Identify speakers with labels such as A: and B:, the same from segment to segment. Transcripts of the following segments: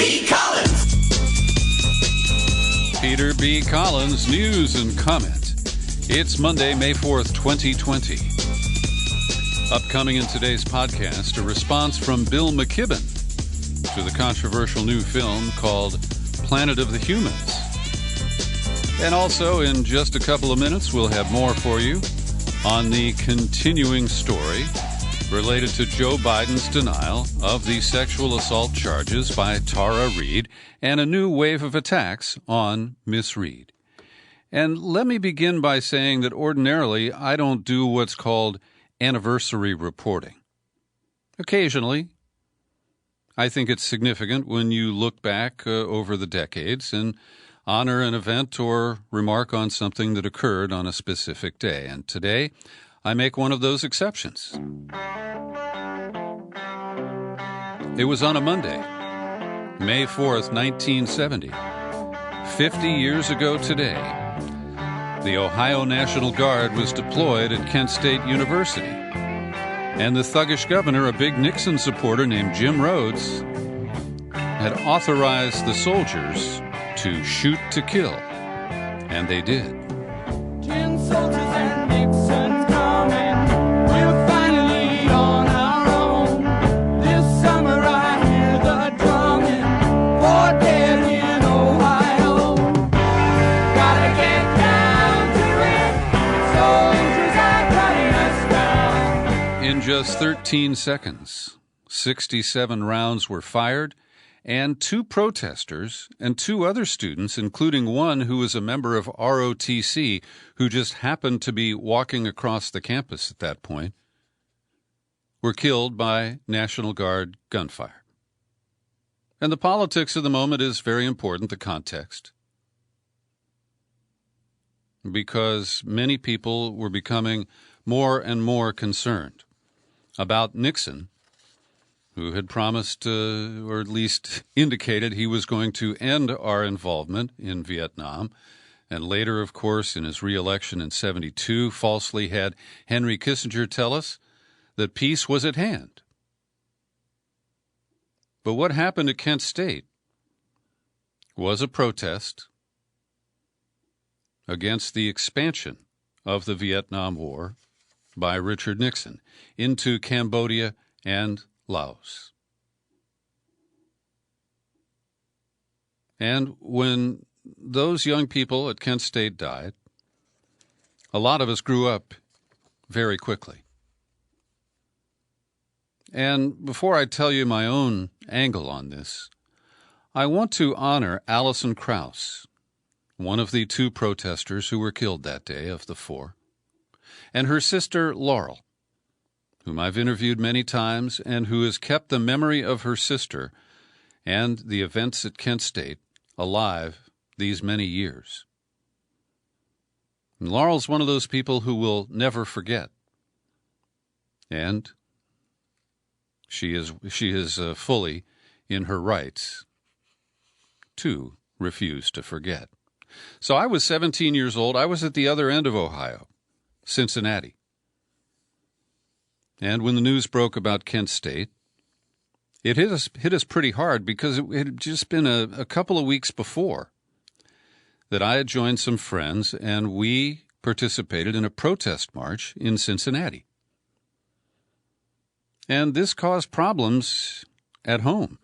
A: B. Collins.
B: Peter B. Collins, news and comment. It's Monday, May 4th, 2020. Upcoming in today's podcast, a response from Bill McKibben to the controversial new film called Planet of the Humans. And also, in just a couple of minutes, we'll have more for you on the continuing story related to Joe Biden's denial of the sexual assault charges by Tara Reade and a new wave of attacks on Miss Reade. And let me begin by saying that ordinarily I don't do what's called anniversary reporting. Occasionally, I think it's significant when you look back over the decades and honor an event or remark on something that occurred on a specific day. And today, I make one of those exceptions. It was on a Monday, May 4th, 1970. 50 years ago today, the Ohio National Guard was deployed at Kent State University. And the thuggish governor, a big Nixon supporter named Jim Rhodes, had authorized the soldiers to shoot to kill. And they did.
C: 10 soldiers and Nixon coming. We're finally on our own. This summer I hear the drumming. War dead in Ohio. Gotta get down to it. Soldiers are cutting us down.
B: In just 13 seconds, 67 rounds were fired, and 2 protesters and 2 other students, including one who was a member of ROTC who just happened to be walking across the campus at that point, were killed by National Guard gunfire. And the politics of the moment is very important, the context, because many people were becoming more and more concerned about Nixon, who had promised, or at least indicated, he was going to end our involvement in Vietnam, and later, of course, in his re-election in 72, falsely had Henry Kissinger tell us that peace was at hand. But what happened at Kent State was a protest against the expansion of the Vietnam War by Richard Nixon into Cambodia and Laos. And when those young people at Kent State died, a lot of us grew up very quickly. And before I tell you my own angle on this, I want to honor Allison Krauss, one of the 2 protesters who were killed that day of the 4, and her sister Laurel, whom I've interviewed many times and who has kept the memory of her sister and the events at Kent State alive these many years. And Laurel's one of those people who will never forget. And she is fully in her rights to refuse to forget. So I was 17 years old. I was at the other end of Ohio, Cincinnati. And when the news broke about Kent State, it hit us pretty hard because it had just been a couple of weeks before that I had joined some friends and we participated in a protest march in Cincinnati. And this caused problems at home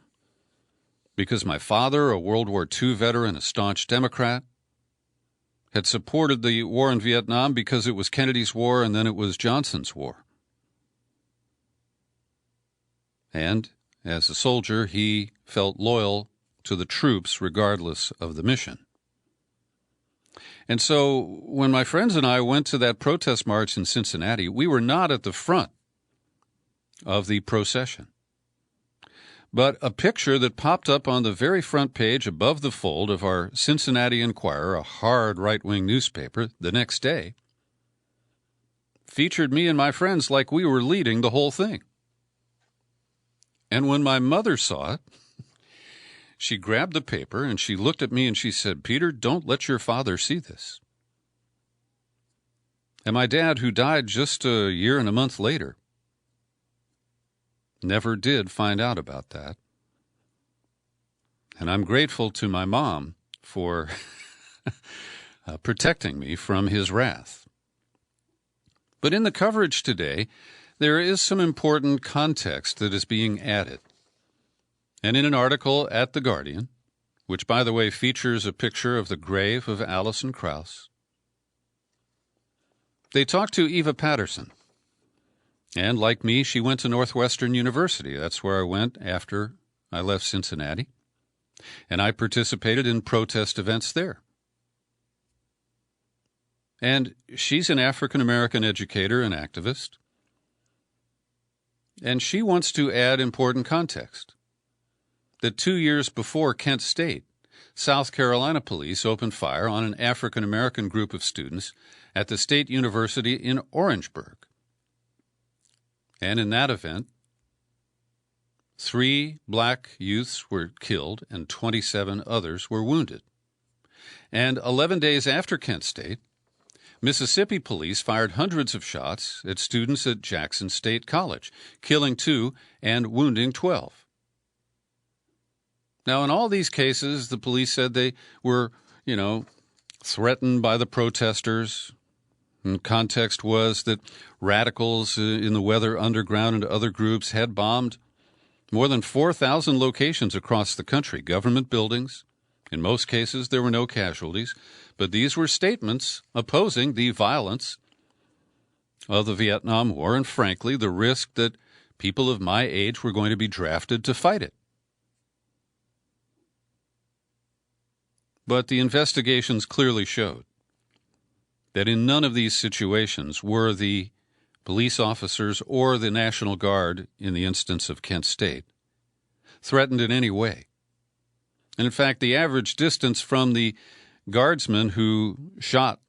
B: because my father, a World War II veteran, a staunch Democrat, had supported the war in Vietnam because it was Kennedy's war and then it was Johnson's war. And as a soldier, he felt loyal to the troops regardless of the mission. And so when my friends and I went to that protest march in Cincinnati, we were not at the front of the procession. But a picture that popped up on the very front page above the fold of our Cincinnati Enquirer, a hard right-wing newspaper, the next day, featured me and my friends like we were leading the whole thing. And when my mother saw it, she grabbed the paper and she looked at me and she said, "Peter, don't let your father see this." And my dad, who died just a year and a month later, never did find out about that. And I'm grateful to my mom for protecting me from his wrath. But in the coverage today, there is some important context that is being added. And in an article at The Guardian, which, by the way, features a picture of the grave of Alison Krauss, they talked to Eva Patterson. And like me, she went to Northwestern University. That's where I went after I left Cincinnati. And I participated in protest events there. And she's an African-American educator and activist. And she wants to add important context. That 2 years before Kent State, South Carolina police opened fire on an African-American group of students at the State University in Orangeburg. And in that event, 3 black youths were killed and 27 others were wounded. And 11 days after Kent State, Mississippi police fired hundreds of shots at students at Jackson State College, killing 2 and wounding 12. Now, in all these cases, the police said they were, threatened by the protesters. And context was that radicals in the Weather Underground and other groups had bombed more than 4,000 locations across the country, government buildings. In most cases, there were no casualties, but these were statements opposing the violence of the Vietnam War and, frankly, the risk that people of my age were going to be drafted to fight it. But the investigations clearly showed that in none of these situations were the police officers or the National Guard, in the instance of Kent State, threatened in any way. And in fact, the average distance from the guardsmen who shot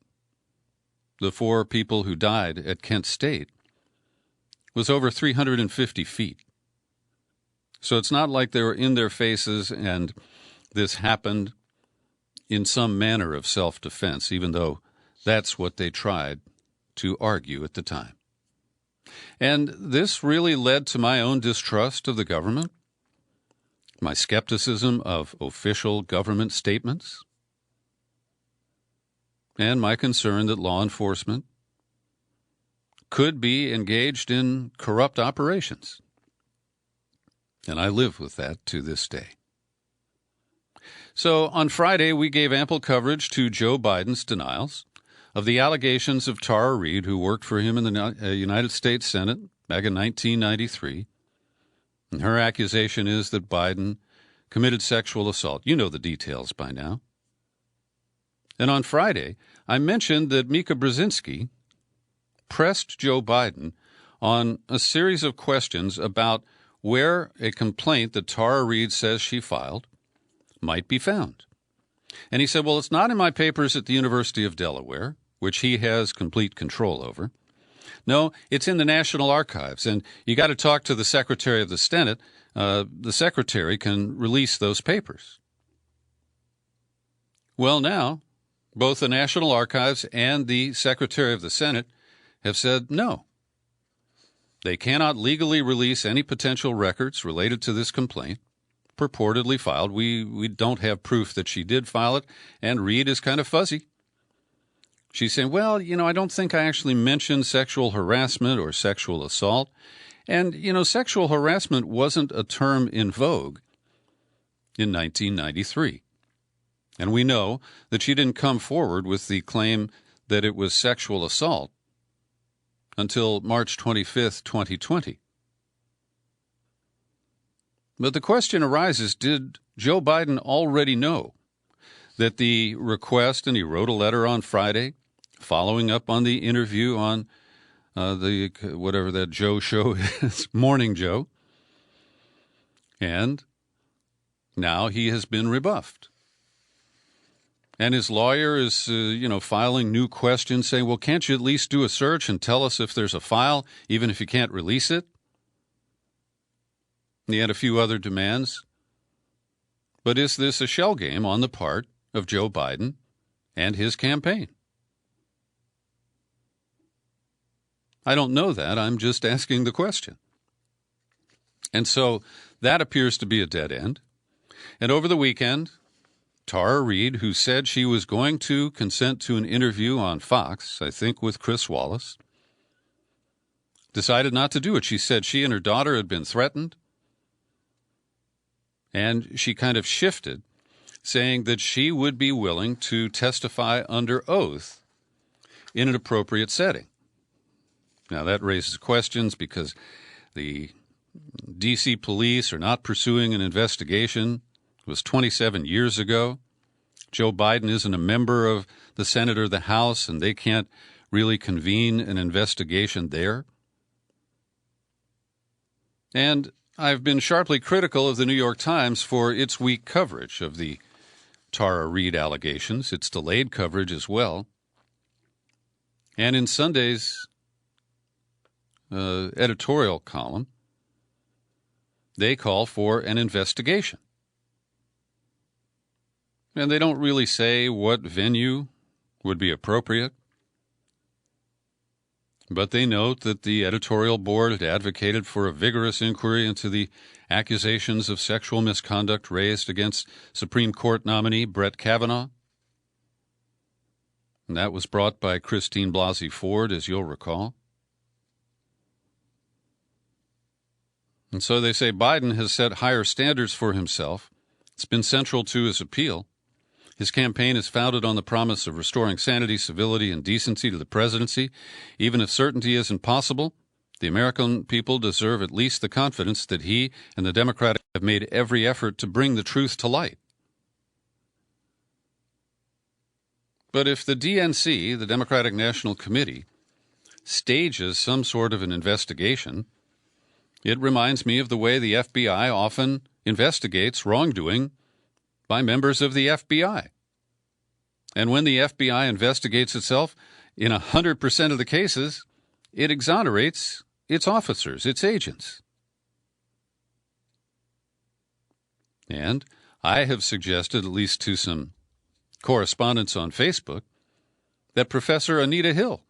B: the 4 people who died at Kent State was over 350 feet. So it's not like they were in their faces and this happened in some manner of self-defense, even though that's what they tried to argue at the time. And this really led to my own distrust of the government, my skepticism of official government statements, and my concern that law enforcement could be engaged in corrupt operations. And I live with that to this day. So on Friday, we gave ample coverage to Joe Biden's denials of the allegations of Tara Reade, who worked for him in the United States Senate back in 1993. And her accusation is that Biden committed sexual assault. You know the details by now. And on Friday, I mentioned that Mika Brzezinski pressed Joe Biden on a series of questions about where a complaint that Tara Reade says she filed might be found. And he said, well, it's not in my papers at the University of Delaware, which he has complete control over. No, it's in the National Archives, and you got to talk to the Secretary of the Senate. The Secretary can release those papers. Well, now, both the National Archives and the Secretary of the Senate have said no. They cannot legally release any potential records related to this complaint, purportedly filed. We don't have proof that she did file it, and Reade is kind of fuzzy. She's saying, well, I don't think I actually mentioned sexual harassment or sexual assault. And, sexual harassment wasn't a term in vogue in 1993. And we know that she didn't come forward with the claim that it was sexual assault until March 25th, 2020. But the question arises, did Joe Biden already know that the request, and he wrote a letter on Friday following up on the interview on whatever that Joe show is, Morning Joe, and now he has been rebuffed. And his lawyer is, filing new questions saying, well, can't you at least do a search and tell us if there's a file, even if you can't release it? He had a few other demands. But is this a shell game on the part of Joe Biden and his campaign? I don't know that. I'm just asking the question. And so that appears to be a dead end. And over the weekend, Tara Reade, who said she was going to consent to an interview on Fox, I think with Chris Wallace, decided not to do it. She said she and her daughter had been threatened, and she kind of shifted, saying that she would be willing to testify under oath in an appropriate setting. Now, that raises questions because the D.C. police are not pursuing an investigation. It was 27 years ago. Joe Biden isn't a member of the Senate or the House, and they can't really convene an investigation there. And I've been sharply critical of the New York Times for its weak coverage of the Tara Reade allegations, its delayed coverage as well. And in Sunday's editorial column, they call for an investigation. And they don't really say what venue would be appropriate. But they note that the editorial board had advocated for a vigorous inquiry into the accusations of sexual misconduct raised against Supreme Court nominee Brett Kavanaugh. And that was brought by Christine Blasey Ford, as you'll recall. And so they say Biden has set higher standards for himself. It's been central to his appeal. His campaign is founded on the promise of restoring sanity, civility, and decency to the presidency. Even if certainty isn't possible, the American people deserve at least the confidence that he and the Democrats have made every effort to bring the truth to light. But if the DNC, the Democratic National Committee, stages some sort of an investigation, it reminds me of the way the FBI often investigates wrongdoing by members of the FBI. And when the FBI investigates itself, in 100% of the cases, it exonerates its officers, its agents. And I have suggested, at least to some correspondents on Facebook, that Professor Anita Hill,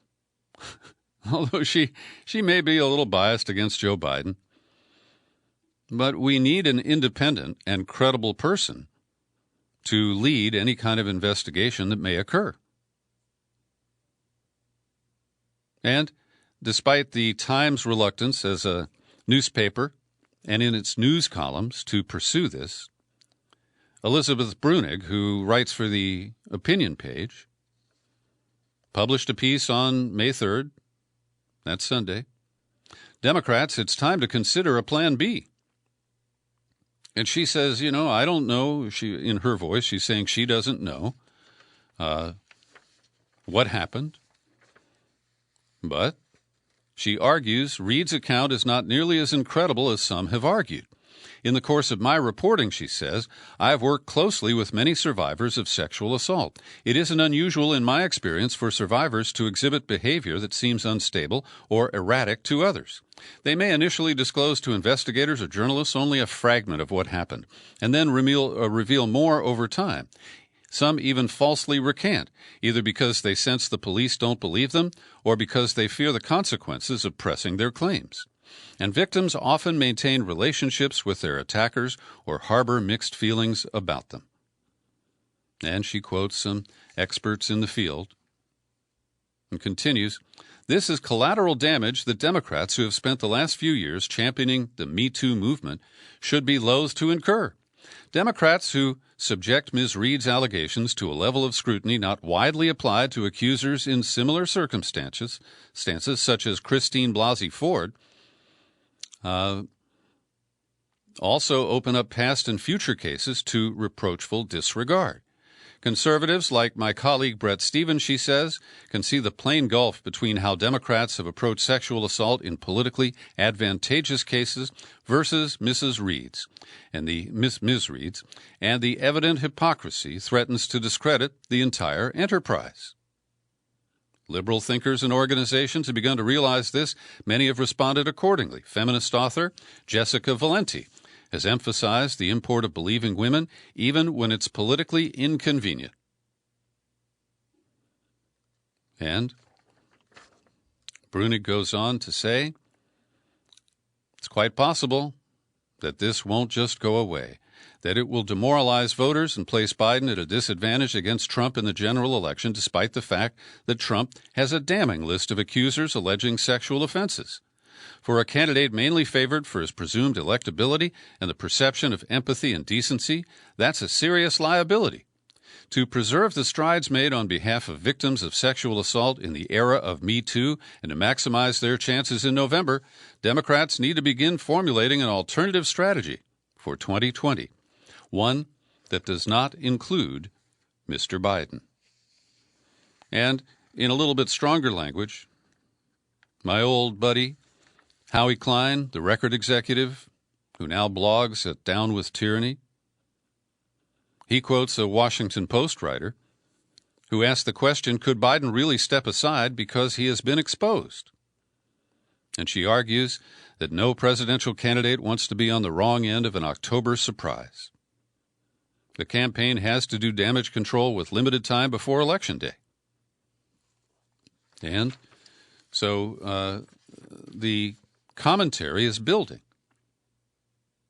B: although she may be a little biased against Joe Biden, but we need an independent and credible person to lead any kind of investigation that may occur. And despite the Times' reluctance as a newspaper and in its news columns to pursue this, Elizabeth Brunig, who writes for the opinion page, published a piece on May 3rd, that's Sunday. Democrats, it's time to consider a plan B. And she says, I don't know. In her voice, she's saying she doesn't know what happened. But she argues Reade's account is not nearly as incredible as some have argued. In the course of my reporting, she says, I have worked closely with many survivors of sexual assault. It isn't unusual in my experience for survivors to exhibit behavior that seems unstable or erratic to others. They may initially disclose to investigators or journalists only a fragment of what happened, and then reveal more over time. Some even falsely recant, either because they sense the police don't believe them or because they fear the consequences of pressing their claims. And victims often maintain relationships with their attackers or harbor mixed feelings about them. And she quotes some experts in the field and continues, this is collateral damage that Democrats who have spent the last few years championing the Me Too movement should be loath to incur. Democrats who subject Ms. Reade's allegations to a level of scrutiny not widely applied to accusers in similar circumstances such as Christine Blasey Ford, also open up past and future cases to reproachful disregard. Conservatives, like my colleague Brett Stevens, she says, can see the plain gulf between how Democrats have approached sexual assault in politically advantageous cases versus Ms. Reade's, and the evident hypocrisy threatens to discredit the entire enterprise. Liberal thinkers and organizations have begun to realize this. Many have responded accordingly. Feminist author Jessica Valenti has emphasized the import of believing women even when it's politically inconvenient. And Brunig goes on to say, it's quite possible that this won't just go away. that it will demoralize voters and place Biden at a disadvantage against Trump in the general election, despite the fact that Trump has a damning list of accusers alleging sexual offenses. For a candidate mainly favored for his presumed electability and the perception of empathy and decency, that's a serious liability. To preserve the strides made on behalf of victims of sexual assault in the era of Me Too and to maximize their chances in November, Democrats need to begin formulating an alternative strategy for 2020, one that does not include Mr. Biden. And in a little bit stronger language, my old buddy, Howie Klein, the record executive, who now blogs at Down with Tyranny, he quotes a Washington Post writer who asked the question, could Biden really step aside because he has been exposed? And she argues that no presidential candidate wants to be on the wrong end of an October surprise. The campaign has to do damage control with limited time before Election Day. And so the commentary is building.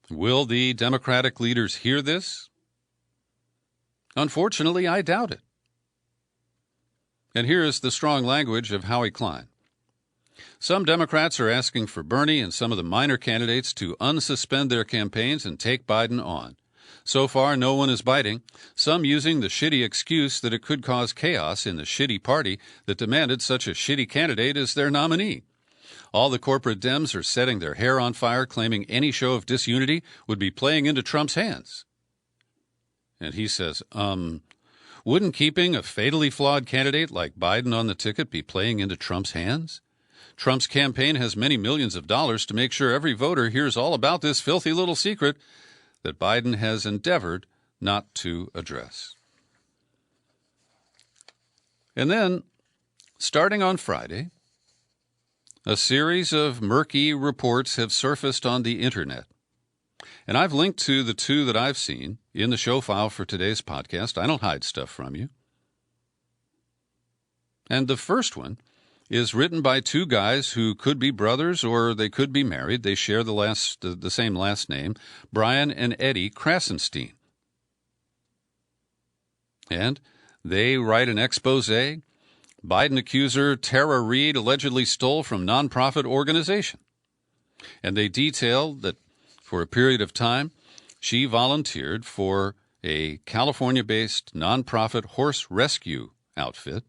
B: Will the Democratic leaders hear this? Unfortunately, I doubt it. And here is the strong language of Howie Klein. Some Democrats are asking for Bernie and some of the minor candidates to unsuspend their campaigns and take Biden on. So far, no one is biting, some using the shitty excuse that it could cause chaos in the shitty party that demanded such a shitty candidate as their nominee. All the corporate Dems are setting their hair on fire, claiming any show of disunity would be playing into Trump's hands. And he says, wouldn't keeping a fatally flawed candidate like Biden on the ticket be playing into Trump's hands? Trump's campaign has many millions of dollars to make sure every voter hears all about this filthy little secret that Biden has endeavored not to address. And then, starting on Friday, a series of murky reports have surfaced on the internet. And I've linked to the two that I've seen in the show file for today's podcast. I don't hide stuff from you. And the first one is written by two guys who could be brothers or they could be married. They share the same last name, Brian and Eddie Krasenstein. And they write an expose. Biden accuser Tara Reade allegedly stole from nonprofit organization. And they detail that for a period of time, she volunteered for a California-based nonprofit horse rescue outfit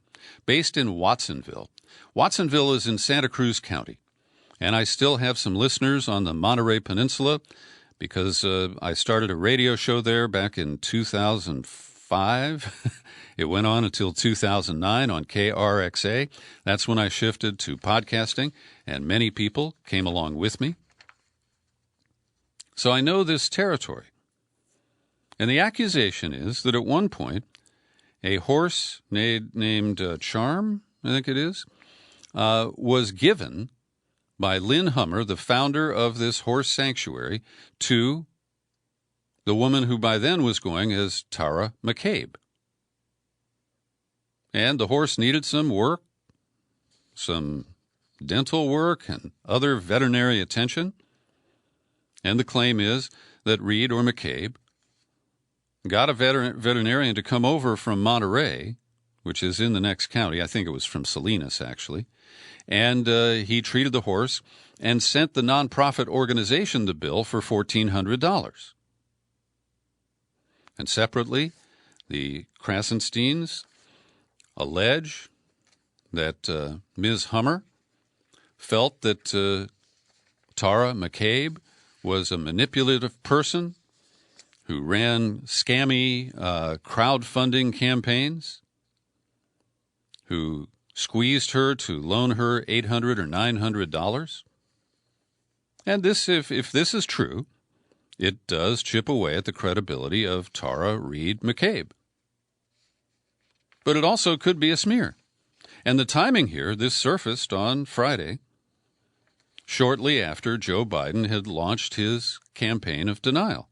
B: based in Watsonville. Watsonville is in Santa Cruz County, and I still have some listeners on the Monterey Peninsula because I started a radio show there back in 2005. It went on until 2009 on KRXA. That's when I shifted to podcasting, and many people came along with me. So I know this territory. And the accusation is that at one point, a horse named Charm, I think it is, was given by Lynn Hummer, the founder of this horse sanctuary, to the woman who by then was going as Tara McCabe. And the horse needed some work, some dental work, and other veterinary attention. And the claim is that Reed or McCabe got a veterinarian to come over from Monterey, which is in the next county. I think it was from Salinas, actually. And he treated the horse and sent the nonprofit organization the bill for $1,400. And separately, the Krasensteins allege that Ms. Hummer felt that Tara McCabe was a manipulative person who ran scammy crowdfunding campaigns, who squeezed her to loan her $800 or $900. And this, if this is true, it does chip away at the credibility of Tara Reade McCabe. But it also could be a smear. And the timing here, this surfaced on Friday, shortly after Joe Biden had launched his campaign of denial.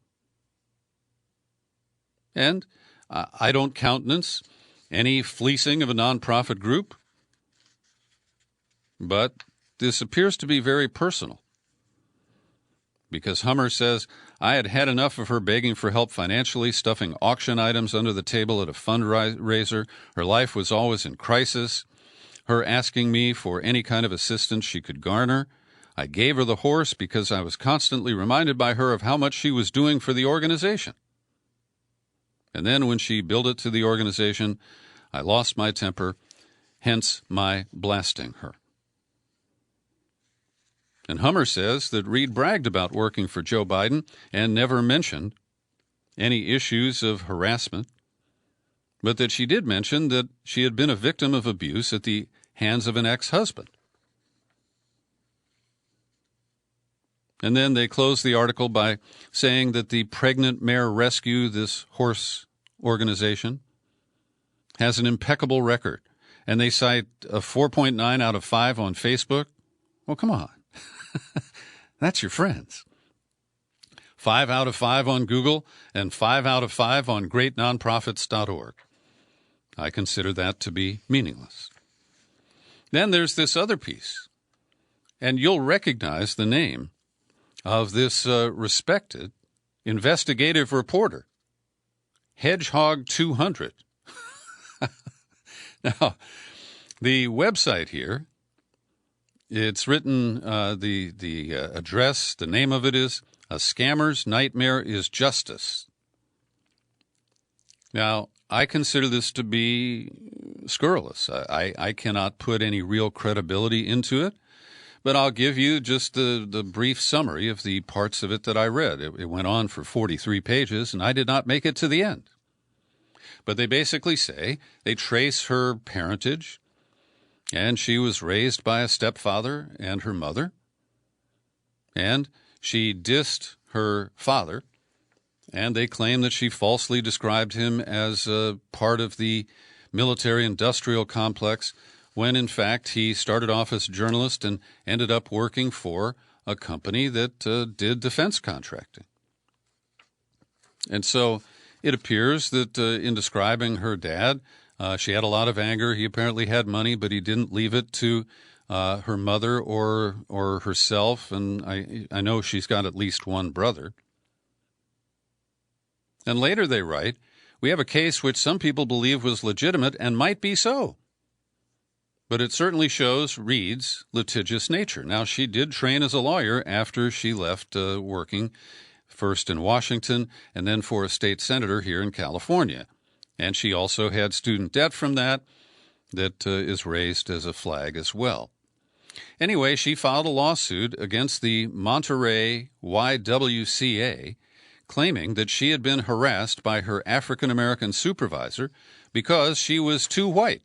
B: And I don't countenance any fleecing of a nonprofit group, but this appears to be very personal. because Hummer says, I had had enough of her begging for help financially, stuffing auction items under the table at a fundraiser. Her life was always in crisis. Her asking me for any kind of assistance she could garner. I gave her the horse because I was constantly reminded by her of how much she was doing for the organization. And then when she billed it to the organization, I lost my temper, hence my blasting her. And Hummer says that Reid bragged about working for Joe Biden and never mentioned any issues of harassment, but that she did mention that she had been a victim of abuse at the hands of an ex-husband. And then they close the article by saying that the Pregnant Mare Rescue, this horse organization, has an impeccable record. And they cite a 4.9 out of 5 on Facebook. Well, come on. That's your friends. 5 out of 5 on Google and 5 out of 5 on greatnonprofits.org. I consider that to be meaningless. Then there's this other piece, and you'll recognize the name of this respected investigative reporter, Hedgehog 200. Now, the website here, it's written, the address, the name of it is A Scammer's Nightmare is Justice. Now, I consider this to be scurrilous. I cannot put any real credibility into it. But I'll give you just the brief summary of the parts of it that I read. It went on for 43 pages, and I did not make it to the end. But they basically say they trace her parentage, and she was raised by a stepfather and her mother, and she dissed her father, and they claim that she falsely described him as a part of the military-industrial complex, when in fact he started off as a journalist and ended up working for a company that did defense contracting. And so it appears that in describing her dad, she had a lot of anger. He apparently had money, but he didn't leave it to her mother or herself. And I know she's got at least one brother. And later they write, we have a case which some people believe was legitimate and might be so. But it certainly shows Reid's litigious nature. Now, she did train as a lawyer after she left working first in Washington and then for a state senator here in California. And she also had student debt from that is raised as a flag as well. Anyway, she filed a lawsuit against the Monterey YWCA, claiming that she had been harassed by her African-American supervisor because she was too white.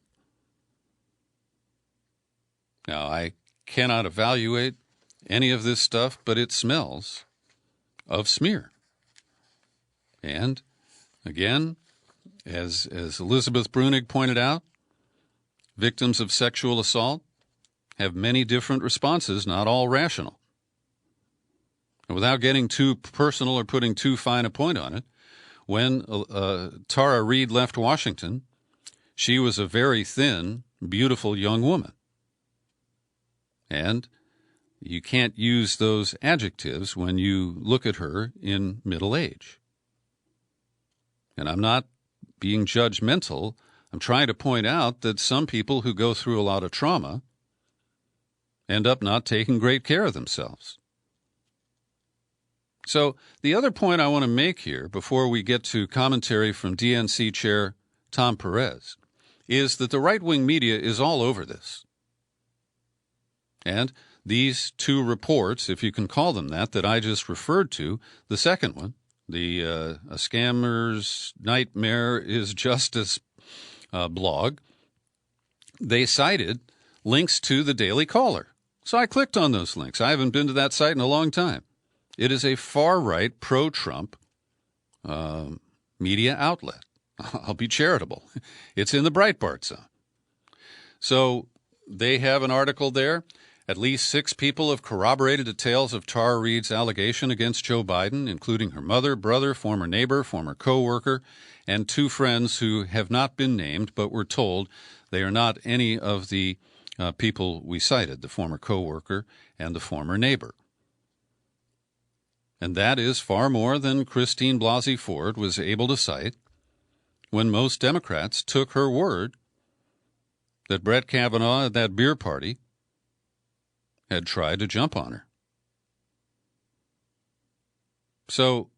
B: Now, I cannot evaluate any of this stuff, but it smells of smear. And, again, as Elizabeth Brunig pointed out, victims of sexual assault have many different responses, not all rational. And without getting too personal or putting too fine a point on it, when Tara Reid left Washington, she was a very thin, beautiful young woman. And you can't use those adjectives when you look at her in middle age. And I'm not being judgmental. I'm trying to point out that some people who go through a lot of trauma end up not taking great care of themselves. So the other point I want to make here before we get to commentary from DNC Chair Tom Perez is that the right-wing media is all over this. And these two reports, if you can call them that I just referred to, the second one, the A Scammer's Nightmare is Justice blog, they cited links to the Daily Caller. So I clicked on those links. I haven't been to that site in a long time. It is a far-right, pro-Trump media outlet. I'll be charitable. It's in the Breitbart zone. So they have an article there. At least 6 people have corroborated details of Tara Reid's allegation against Joe Biden, including her mother, brother, former neighbor, former co-worker, and 2 friends who have not been named but were told they are not any of the people we cited, the former co-worker and the former neighbor. And that is far more than Christine Blasey Ford was able to cite when most Democrats took her word that Brett Kavanaugh at that beer party had tried to jump on her. So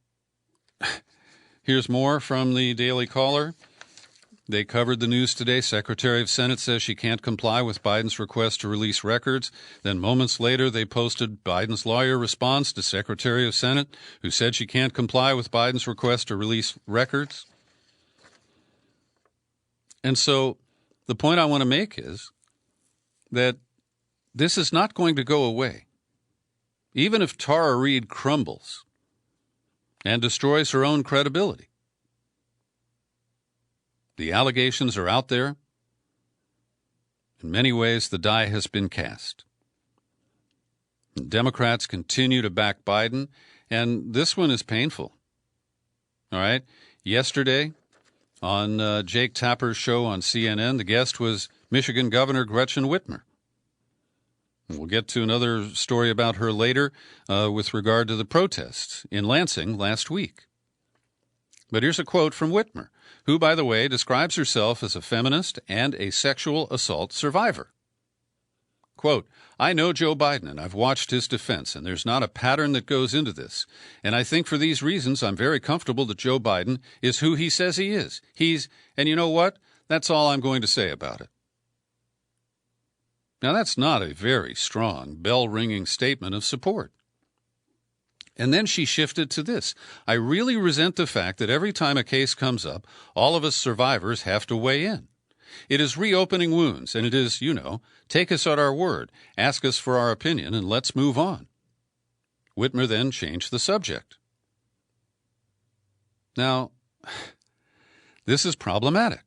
B: here's more from the Daily Caller. They covered the news today. Secretary of Senate says she can't comply with Biden's request to release records. Then moments later, they posted Biden's lawyer response to Secretary of Senate, who said she can't comply with Biden's request to release records. And so the point I want to make is that this is not going to go away. Even if Tara Reade crumbles and destroys her own credibility, the allegations are out there. In many ways, the die has been cast. And Democrats continue to back Biden, and this one is painful. All right? Yesterday, on Jake Tapper's show on CNN, the guest was Michigan Governor Gretchen Whitmer. We'll get to another story about her later with regard to the protests in Lansing last week. But here's a quote from Whitmer, who, by the way, describes herself as a feminist and a sexual assault survivor. Quote, I know Joe Biden, and I've watched his defense, and there's not a pattern that goes into this. And I think for these reasons, I'm very comfortable that Joe Biden is who he says he is. And you know what? That's all I'm going to say about it. Now, that's not a very strong, bell-ringing statement of support. And then she shifted to this. I really resent the fact that every time a case comes up, all of us survivors have to weigh in. It is reopening wounds, and it is, take us at our word, ask us for our opinion, and let's move on. Whitmer then changed the subject. Now, this is problematic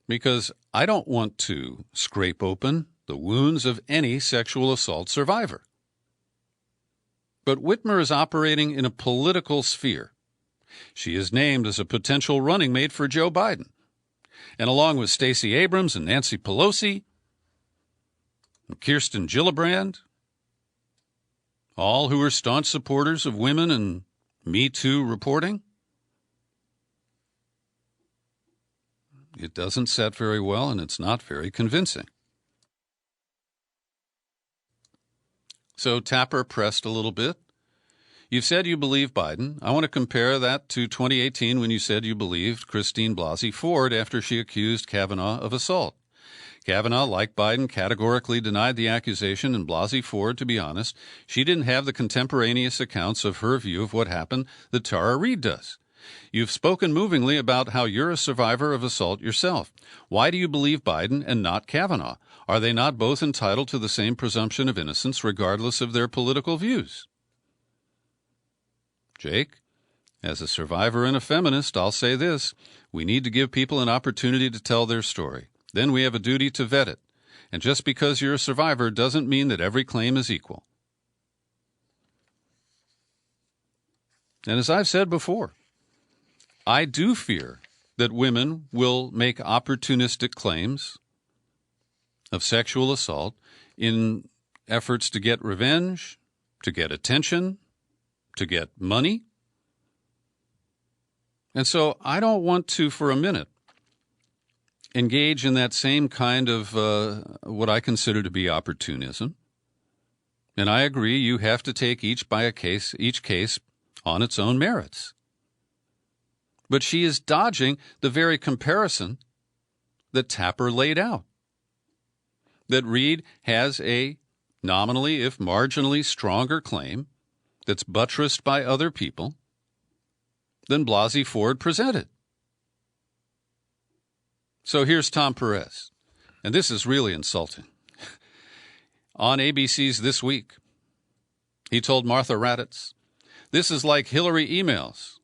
B: because I don't want to scrape open the wounds of any sexual assault survivor. But Whitmer is operating in a political sphere. She is named as a potential running mate for Joe Biden. And along with Stacey Abrams and Nancy Pelosi and Kirsten Gillibrand, all who are staunch supporters of women and Me Too reporting, it doesn't set very well and it's not very convincing. So Tapper pressed a little bit. You've said you believe Biden. I want to compare that to 2018 when you said you believed Christine Blasey Ford after she accused Kavanaugh of assault. Kavanaugh, like Biden, categorically denied the accusation, and Blasey Ford, to be honest, she didn't have the contemporaneous accounts of her view of what happened that Tara Reade does. You've spoken movingly about how you're a survivor of assault yourself. Why do you believe Biden and not Kavanaugh? Are they not both entitled to the same presumption of innocence regardless of their political views? Jake, as a survivor and a feminist, I'll say this. We need to give people an opportunity to tell their story. Then we have a duty to vet it. And just because you're a survivor doesn't mean that every claim is equal. And as I've said before, I do fear that women will make opportunistic claims of sexual assault in efforts to get revenge, to get attention, to get money. And so I don't want to, for a minute, engage in that same kind of what I consider to be opportunism. And I agree, you have to take each case on its own merits. But she is dodging the very comparison that Tapper laid out. That Reade has a nominally, if marginally, stronger claim that's buttressed by other people than Blasey Ford presented. So here's Tom Perez, and this is really insulting. On ABC's This Week, he told Martha Raddatz, this is like Hillary emails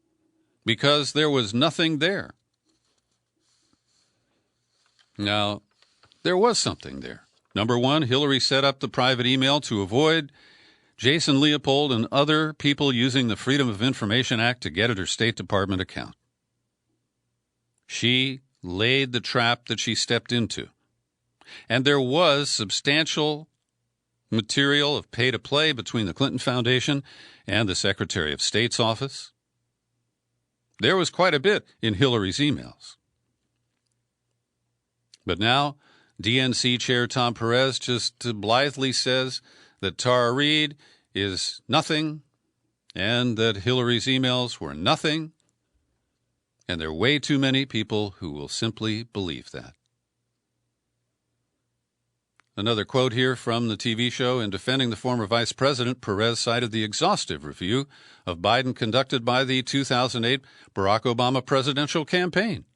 B: because there was nothing there. Now, there was something there. Number one, Hillary set up the private email to avoid Jason Leopold and other people using the Freedom of Information Act to get at her State Department account. She laid the trap that she stepped into. And there was substantial material of pay-to-play between the Clinton Foundation and the Secretary of State's office. There was quite a bit in Hillary's emails. But now, DNC Chair Tom Perez just blithely says that Tara Reade is nothing and that Hillary's emails were nothing, and there are way too many people who will simply believe that. Another quote here from the TV show. In defending the former vice president, Perez cited the exhaustive review of Biden conducted by the 2008 Barack Obama presidential campaign,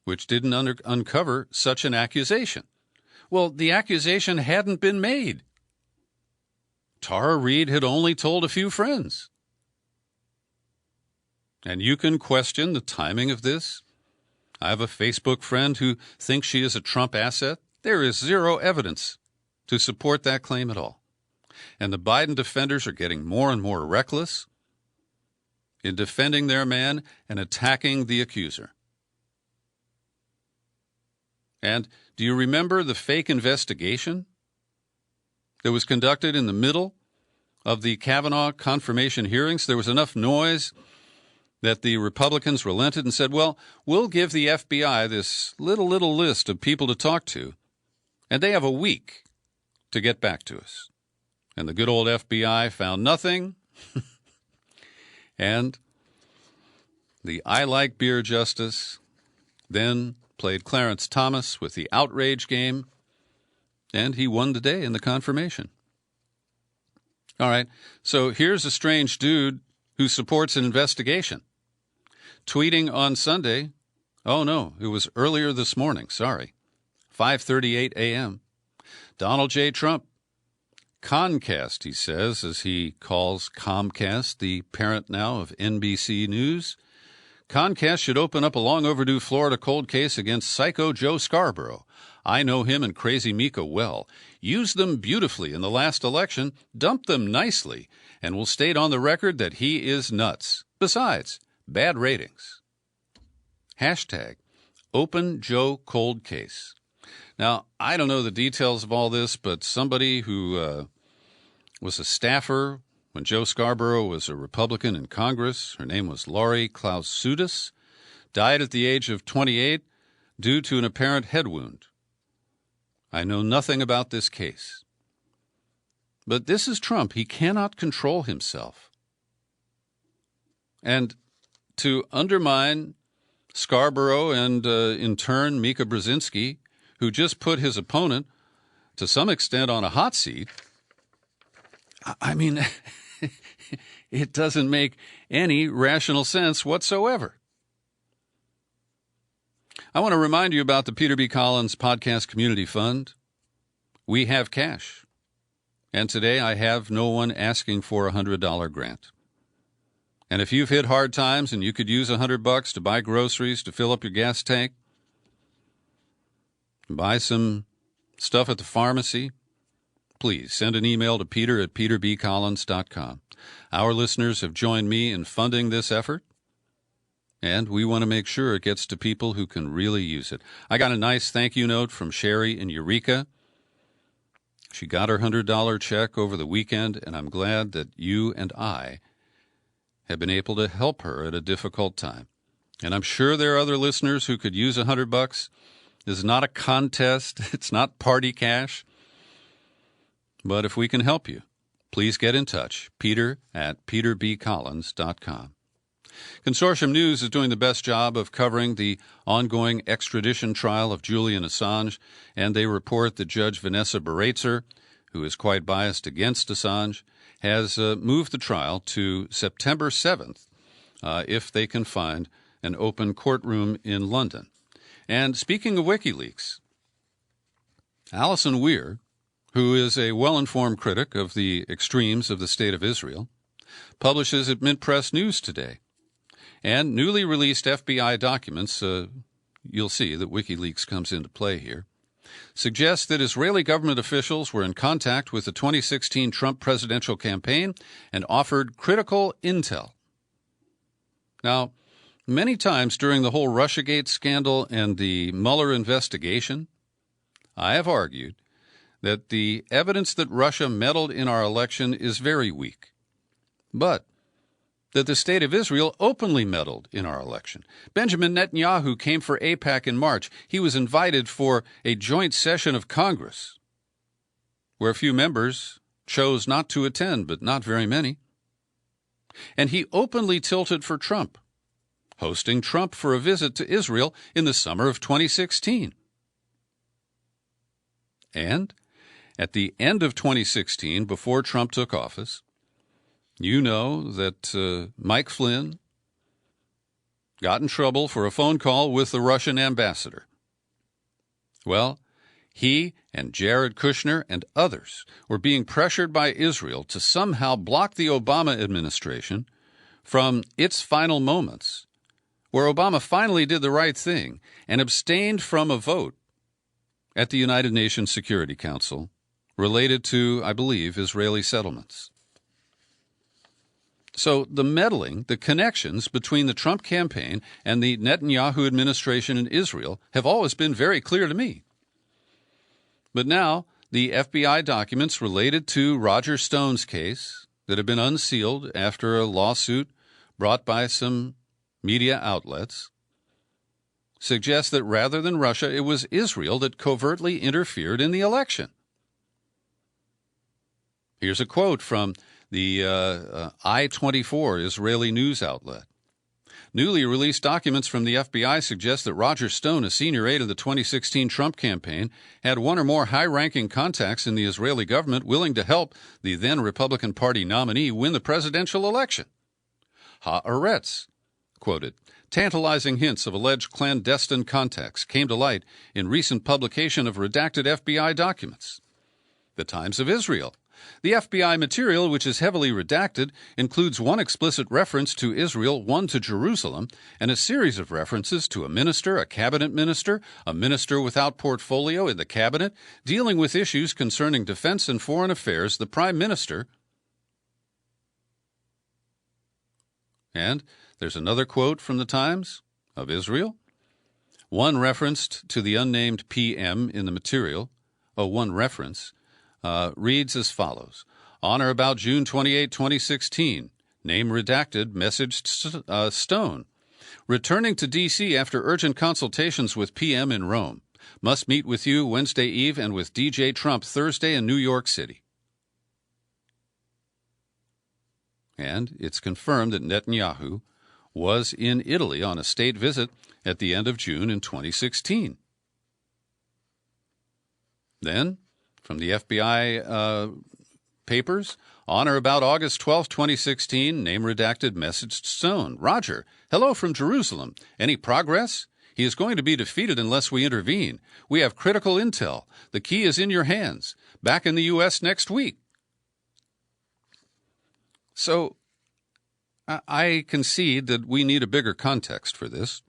B: which didn't uncover such an accusation. Well, the accusation hadn't been made. Tara Reade had only told a few friends. And you can question the timing of this. I have a Facebook friend who thinks she is a Trump asset. There is zero evidence to support that claim at all. And the Biden defenders are getting more and more reckless in defending their man and attacking the accuser. And do you remember the fake investigation that was conducted in the middle of the Kavanaugh confirmation hearings? There was enough noise that the Republicans relented and said, well, we'll give the FBI this little list of people to talk to, and they have a week to get back to us. And the good old FBI found nothing. And the I Like Beer Justice then played Clarence Thomas with the outrage game, and he won the day in the confirmation. All right, so here's a strange dude who supports an investigation, tweeting on Sunday, oh no, it was earlier this morning, 5:38 a.m., Donald J. Trump, Concast, he says, as he calls Comcast, the parent now of NBC News. Concast should open up a long overdue Florida cold case against Psycho Joe Scarborough. I know him and Crazy Mika well. Used them beautifully in the last election, dumped them nicely, and will state on the record that he is nuts. Besides, bad ratings. Hashtag Open Joe Cold Case. Now, I don't know the details of all this, but somebody who was a staffer when Joe Scarborough was a Republican in Congress, her name was Laurie Klausudis, died at the age of 28 due to an apparent head wound. I know nothing about this case. But this is Trump. He cannot control himself. And to undermine Scarborough and, in turn, Mika Brzezinski, who just put his opponent, to some extent, on a hot seat, I mean, it doesn't make any rational sense whatsoever. I want to remind you about the Peter B. Collins Podcast Community Fund. We have cash. And today I have no one asking for a $100 grant. And if you've hit hard times and you could use $100 to buy groceries, to fill up your gas tank, buy some stuff at the pharmacy, please send an email to peter@peterbcollins.com. Our listeners have joined me in funding this effort, and we want to make sure it gets to people who can really use it. I got a nice thank you note from Sherry in Eureka. She got her $100 check over the weekend, and I'm glad that you and I have been able to help her at a difficult time. And I'm sure there are other listeners who could use $100. This is not a contest. It's not party cash. But if we can help you, please get in touch. peter@peterbcollins.com. Consortium News is doing the best job of covering the ongoing extradition trial of Julian Assange, and they report that Judge Vanessa Baratzer, who is quite biased against Assange, has moved the trial to September 7th if they can find an open courtroom in London. And speaking of WikiLeaks, Alison Weir, who is a well-informed critic of the extremes of the State of Israel, publishes at Mint Press News today. And newly released FBI documents, you'll see that WikiLeaks comes into play here, suggest that Israeli government officials were in contact with the 2016 Trump presidential campaign and offered critical intel. Now, many times during the whole Russiagate scandal and the Mueller investigation, I have argued that the evidence that Russia meddled in our election is very weak, but that the State of Israel openly meddled in our election. Benjamin Netanyahu came for AIPAC in March. He was invited for a joint session of Congress, where a few members chose not to attend, but not very many. And he openly tilted for Trump, hosting Trump for a visit to Israel in the summer of 2016. And at the end of 2016, before Trump took office, you know that Mike Flynn got in trouble for a phone call with the Russian ambassador. Well, he and Jared Kushner and others were being pressured by Israel to somehow block the Obama administration from its final moments, where Obama finally did the right thing and abstained from a vote at the United Nations Security Council related to, I believe, Israeli settlements. So the meddling, the connections between the Trump campaign and the Netanyahu administration in Israel have always been very clear to me. But now the FBI documents related to Roger Stone's case that have been unsealed after a lawsuit brought by some media outlets suggest that rather than Russia, it was Israel that covertly interfered in the election. Here's a quote from the I-24 Israeli news outlet. Newly released documents from the FBI suggest that Roger Stone, a senior aide of the 2016 Trump campaign, had one or more high-ranking contacts in the Israeli government willing to help the then Republican Party nominee win the presidential election. Haaretz quoted, "Tantalizing hints of alleged clandestine contacts came to light in recent publication of redacted FBI documents." The Times of Israel. The FBI material, which is heavily redacted, includes one explicit reference to Israel, one to Jerusalem, and a series of references to a minister, a cabinet minister, a minister without portfolio in the cabinet, dealing with issues concerning defense and foreign affairs, the prime minister. And there's another quote from the Times of Israel. One referenced to the unnamed PM in the material, one reference, reads as follows. On or about June 28, 2016, name redacted, messaged Stone. Returning to D.C. after urgent consultations with PM in Rome. Must meet with you Wednesday Eve and with DJ Trump Thursday in New York City. And it's confirmed that Netanyahu was in Italy on a state visit at the end of June in 2016. Then, from the FBI papers, on or about August 12, 2016, name redacted, messaged Stone. Roger, hello from Jerusalem. Any progress? He is going to be defeated unless we intervene. We have critical intel. The key is in your hands. Back in the U.S. next week. So, I concede that we need a bigger context for this,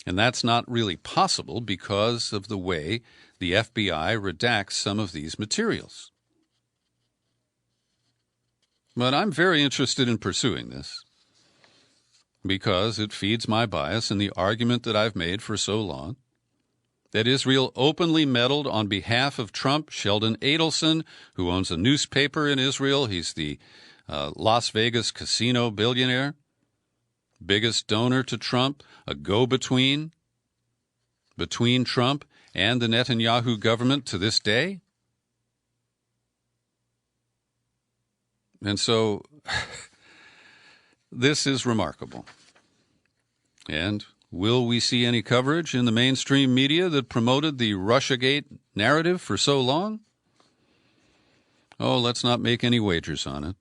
B: and that's not really possible because of the way the FBI redacts some of these materials. But I'm very interested in pursuing this because it feeds my bias in the argument that I've made for so long, that Israel openly meddled on behalf of Trump. Sheldon Adelson, who owns a newspaper in Israel, he's the Las Vegas casino billionaire, biggest donor to Trump, a go-between between Trump and the Netanyahu government to this day. And so this is remarkable. And will we see any coverage in the mainstream media that promoted the Russiagate narrative for so long? Oh, let's not make any wagers on it.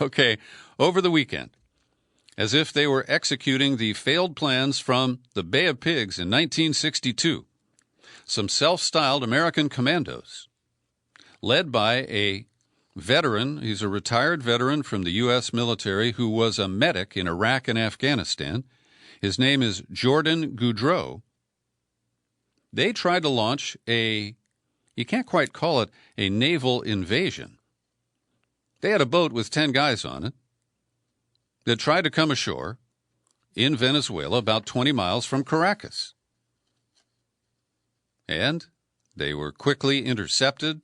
B: Okay, over the weekend, as if they were executing the failed plans from the Bay of Pigs in 1962, some self-styled American commandos, led by a veteran, he's a retired veteran from the U.S. military who was a medic in Iraq and Afghanistan. His name is Jordan Goudreau. They tried to launch you can't quite call it a naval invasion. They had a boat with 10 guys on it that tried to come ashore in Venezuela about 20 miles from Caracas. And They were quickly intercepted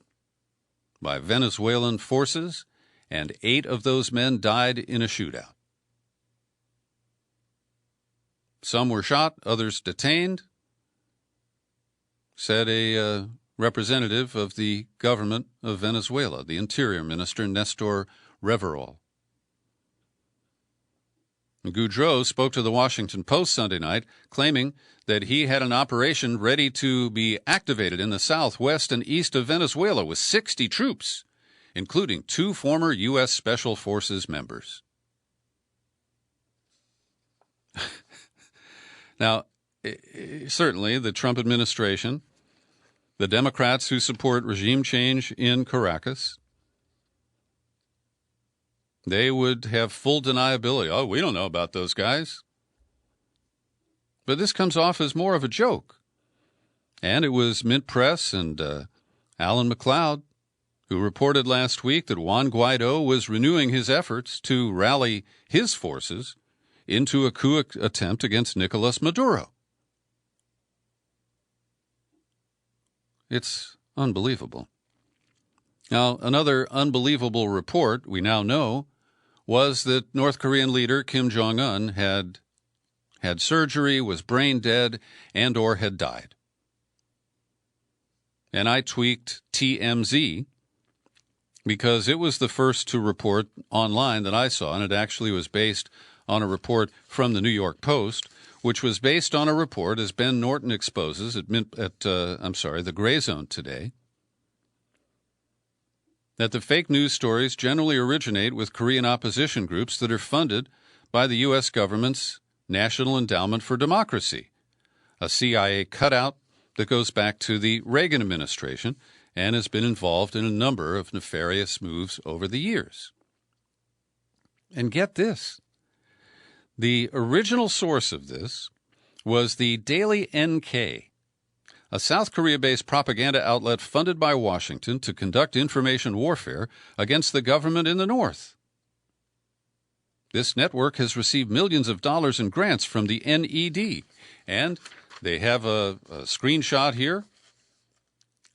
B: by Venezuelan forces, and 8 of those men died in a shootout. Some were shot, others detained, said a representative of the government of Venezuela, the Interior Minister, Nestor Reverol. Goudreau spoke to the Washington Post Sunday night, claiming that he had an operation ready to be activated in the south, west, and east of Venezuela with 60 troops, including 2 former U.S. Special Forces members. Now, certainly the Trump administration, the Democrats who support regime change in Caracas, they would have full deniability. Oh, we don't know about those guys. But this comes off as more of a joke. And it was Mint Press and Alan McLeod who reported last week that Juan Guaido was renewing his efforts to rally his forces into a coup attempt against Nicolas Maduro. It's unbelievable. Now, another unbelievable report we now know was that North Korean leader Kim Jong-un had surgery, was brain dead, and or had died. And I tweaked TMZ because it was the first to report online that I saw, and it actually was based on a report from the New York Post, which was based on a report, as Ben Norton exposes at the Gray Zone today, that the fake news stories generally originate with Korean opposition groups that are funded by the U.S. government's National Endowment for Democracy, a CIA cutout that goes back to the Reagan administration and has been involved in a number of nefarious moves over the years. And get this. The original source of this was the Daily NK, a South Korea-based propaganda outlet funded by Washington to conduct information warfare against the government in the North. This network has received millions of dollars in grants from the NED, and they have a screenshot here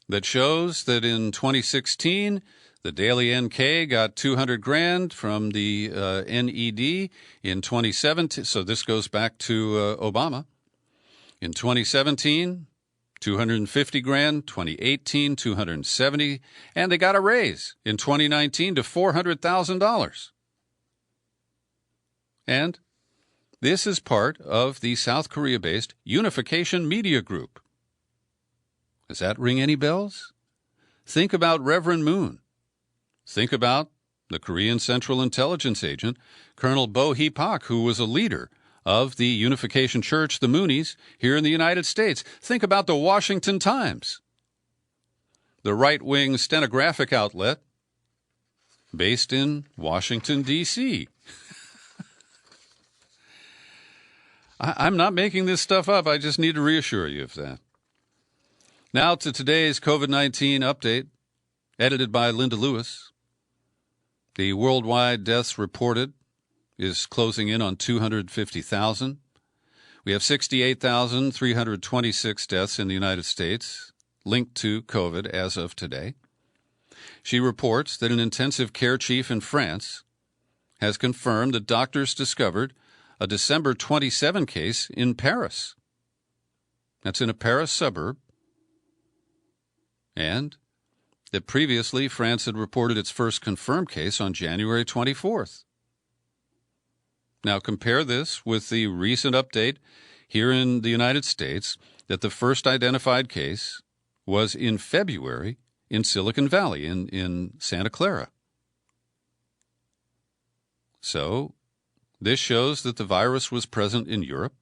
B: that shows that in 2016, the Daily NK got $200,000 from the NED in 2017. So this goes back to Obama. In 2017, $250,000. 2018, $270,000, and they got a raise in 2019 to $400,000. And this is part of the South Korea-based Unification Media Group. Does that ring any bells? Think about Reverend Moon. Think about the Korean Central Intelligence Agent, Colonel Bo Hee-pak, who was a leader of the Unification Church, the Moonies, here in the United States. Think about the Washington Times, the right-wing stenographic outlet based in Washington, D.C. I'm not making this stuff up. I just need to reassure you of that. Now to today's COVID-19 update, edited by Linda Lewis. The worldwide deaths reported is closing in on 250,000. We have 68,326 deaths in the United States linked to COVID as of today. She reports that an intensive care chief in France has confirmed that doctors discovered a December 27 case in Paris. That's in a Paris suburb. And that previously France had reported its first confirmed case on January 24th. Now compare this with the recent update here in the United States that the first identified case was in February in Silicon Valley, in Santa Clara. So this shows that the virus was present in Europe.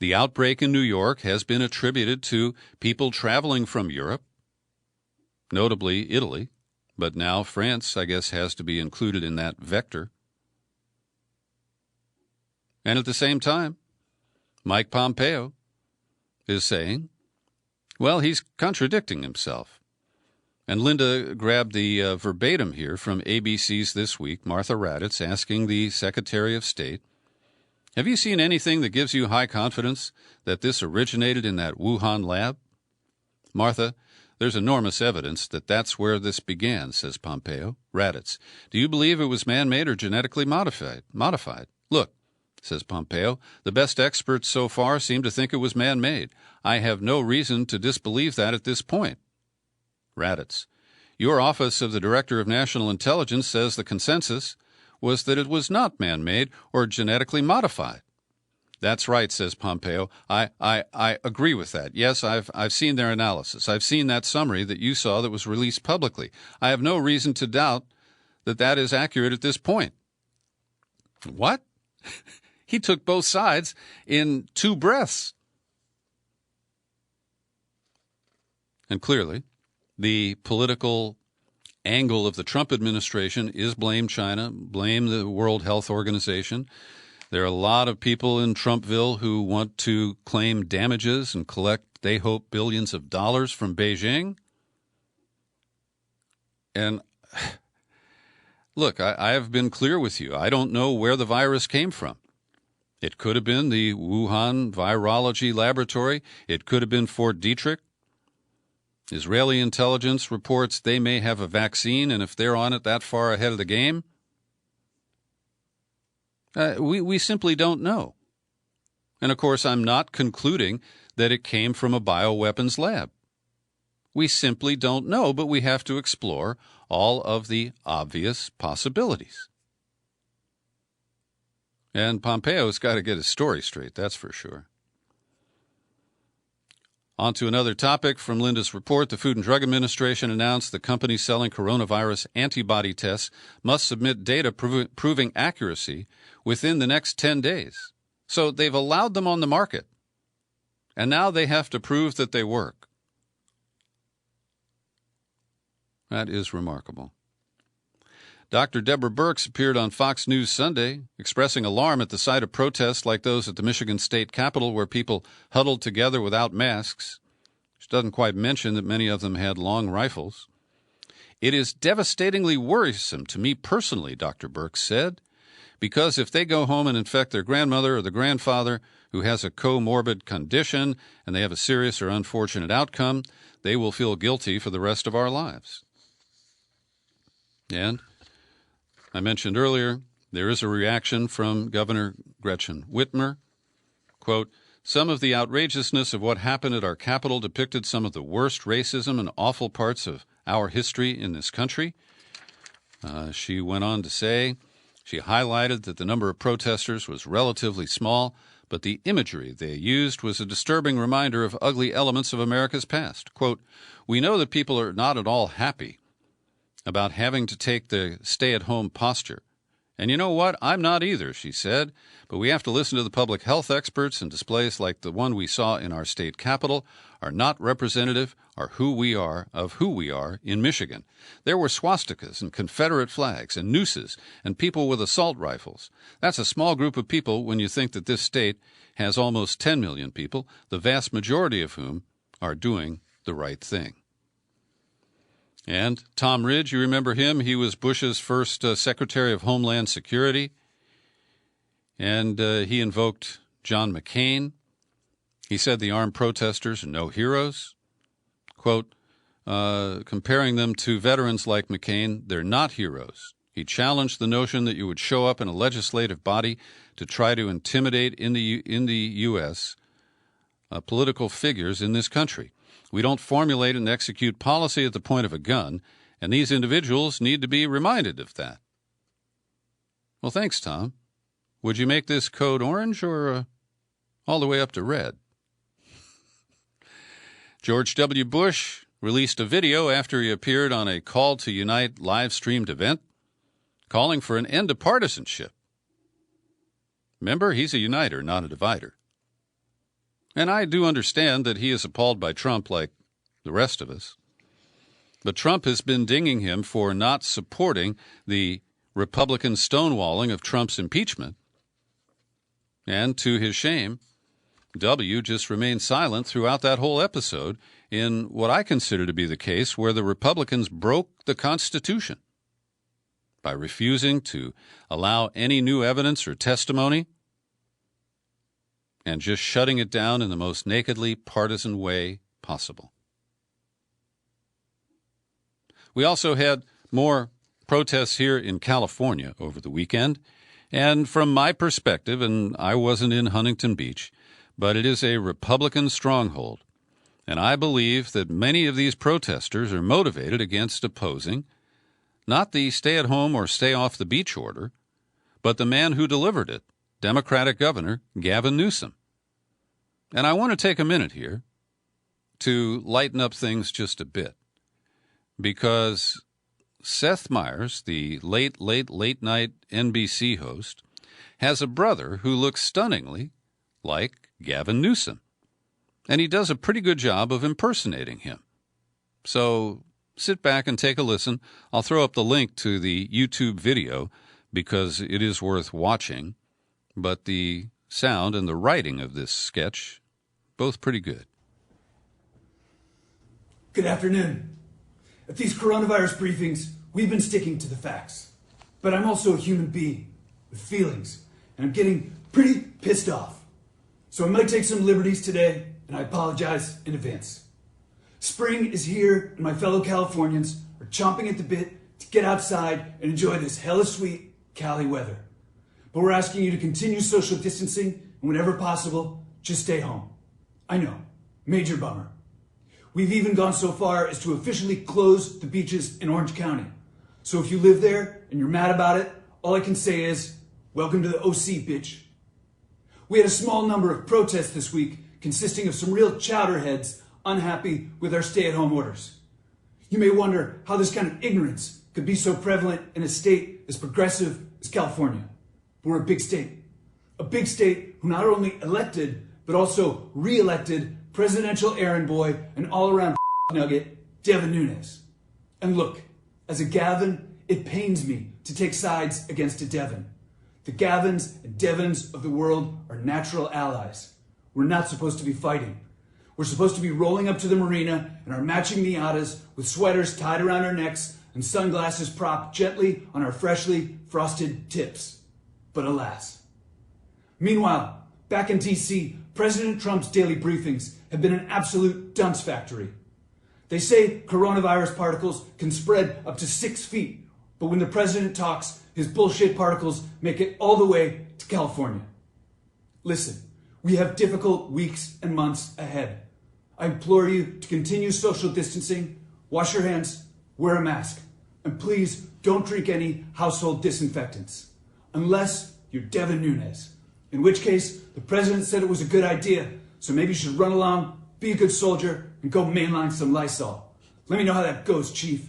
B: The outbreak in New York has been attributed to people traveling from Europe, notably Italy, but now France, I guess, has to be included in that vector. And at the same time, Mike Pompeo is saying, well, he's contradicting himself. And Linda grabbed the verbatim here from ABC's This Week, Martha Raddatz, asking the Secretary of State, have you seen anything that gives you high confidence that this originated in that Wuhan lab? Martha, There's enormous evidence that that's where this began, says Pompeo. Raditz, do you believe it was man-made or genetically modified? Look, says Pompeo, the best experts so far seem to think it was man-made. I have no reason to disbelieve that at this point. Raditz, your office of the Director of National Intelligence says the consensus was that it was not man-made or genetically modified. That's right, says Pompeo. I agree with that. Yes, I've seen their analysis. I've seen that summary that you saw that was released publicly. I have no reason to doubt that that is accurate at this point. What? He took both sides in two breaths. And clearly, the political angle of the Trump administration is blame China, blame the World Health Organization. There are a lot of people in Trumpville who want to claim damages and collect, they hope, billions of dollars from Beijing. And look, I have been clear with you. I don't know where the virus came from. It could have been the Wuhan Virology Laboratory. It could have been Fort Detrick. Israeli intelligence reports they may have a vaccine, and if they're on it that far ahead of the game, we simply don't know. And, of course, I'm not concluding that it came from a bioweapons lab. We simply don't know, but we have to explore all of the obvious possibilities. And Pompeo's got to get his story straight, that's for sure. On to another topic from Linda's report. The Food and Drug Administration announced the companies selling coronavirus antibody tests must submit data proving accuracy within the next 10 days. So they've allowed them on the market, and now they have to prove that they work. That is remarkable. Dr. Deborah Birx appeared on Fox News Sunday, expressing alarm at the sight of protests like those at the Michigan State Capitol where people huddled together without masks. She doesn't quite mention that many of them had long rifles. It is devastatingly worrisome to me personally, Dr. Birx said, because if they go home and infect their grandmother or the grandfather who has a comorbid condition and they have a serious or unfortunate outcome, they will feel guilty for the rest of our lives. And I mentioned earlier, there is a reaction from Governor Gretchen Whitmer. Quote, some of the outrageousness of what happened at our Capitol depicted some of the worst racism and awful parts of our history in this country. She went on to say, she highlighted that the number of protesters was relatively small, but the imagery they used was a disturbing reminder of ugly elements of America's past. Quote, we know that people are not at all happy about having to take the stay-at-home posture. And you know what? I'm not either, she said, but we have to listen to the public health experts, and displays like the one we saw in our state capitol are not representative of who we are in Michigan. There were swastikas and Confederate flags and nooses and people with assault rifles. That's a small group of people when you think that this state has almost 10 million people, the vast majority of whom are doing the right thing. And Tom Ridge, you remember him? He was Bush's first Secretary of Homeland Security, and he invoked John McCain. He said the armed protesters are no heroes. Quote, comparing them to veterans like McCain, they're not heroes. He challenged the notion that you would show up in a legislative body to try to intimidate in the U.S. Political figures in this country. We don't formulate and execute policy at the point of a gun, and these individuals need to be reminded of that. Well, thanks, Tom. Would you make this code orange or all the way up to red? George W. Bush released a video after he appeared on a Call to Unite live-streamed event calling for an end to partisanship. Remember, he's a uniter, not a divider. And I do understand that he is appalled by Trump like the rest of us. But Trump has been dinging him for not supporting the Republican stonewalling of Trump's impeachment. And to his shame, W just remained silent throughout that whole episode in what I consider to be the case where the Republicans broke the Constitution by refusing to allow any new evidence or testimony and just shutting it down in the most nakedly partisan way possible. We also had more protests here in California over the weekend. And from my perspective, and I wasn't in Huntington Beach, but it is a Republican stronghold. And I believe that many of these protesters are motivated against opposing not the stay-at-home or stay-off-the-beach order, but the man who delivered it, Democratic Governor Gavin Newsom. And I want to take a minute here to lighten up things just a bit, because Seth Meyers, the late night NBC host, has a brother who looks stunningly like Gavin Newsom. And he does a pretty good job of impersonating him. So sit back and take a listen. I'll throw up the link to the YouTube video because it is worth watching. But the sound and the writing of this sketch, both pretty good.
A: Good afternoon. At these coronavirus briefings, we've been sticking to the facts. But I'm also a human being with feelings, and I'm getting pretty pissed off. So I might take some liberties today, and I apologize in advance. Spring is here, and my fellow Californians are chomping at the bit to get outside and enjoy this hella sweet Cali weather. But we're asking you to continue social distancing, and whenever possible, just stay home. I know, major bummer. We've even gone so far as to officially close the beaches in Orange County. So if you live there and you're mad about it, all I can say is, welcome to the OC, bitch. We had a small number of protests this week consisting of some real chowderheads unhappy with our stay-at-home orders. You may wonder how this kind of ignorance could be so prevalent in a state as progressive as California. But we're a big state who not only elected, but also re-elected presidential errand boy and all-around nugget, Devin Nunes. And look, as a Gavin, it pains me to take sides against a Devin. The Gavins and Devins of the world are natural allies. We're not supposed to be fighting. We're supposed to be rolling up to the marina in our matching Miatas with sweaters tied around our necks and sunglasses propped gently on our freshly frosted tips. But alas. Meanwhile, back in D.C., President Trump's daily briefings have been an absolute dunce factory. They say coronavirus particles can spread up to 6 feet, but when the president talks, his bullshit particles make it all the way to California. Listen, we have difficult weeks and months ahead. I implore you to continue social distancing, wash your hands, wear a mask, and please don't drink any household disinfectants, unless you're Devin Nunes, in which case the president said it was a good idea, so maybe you should run along, be a good soldier, and go mainline some Lysol. Let me know how that goes, Chief.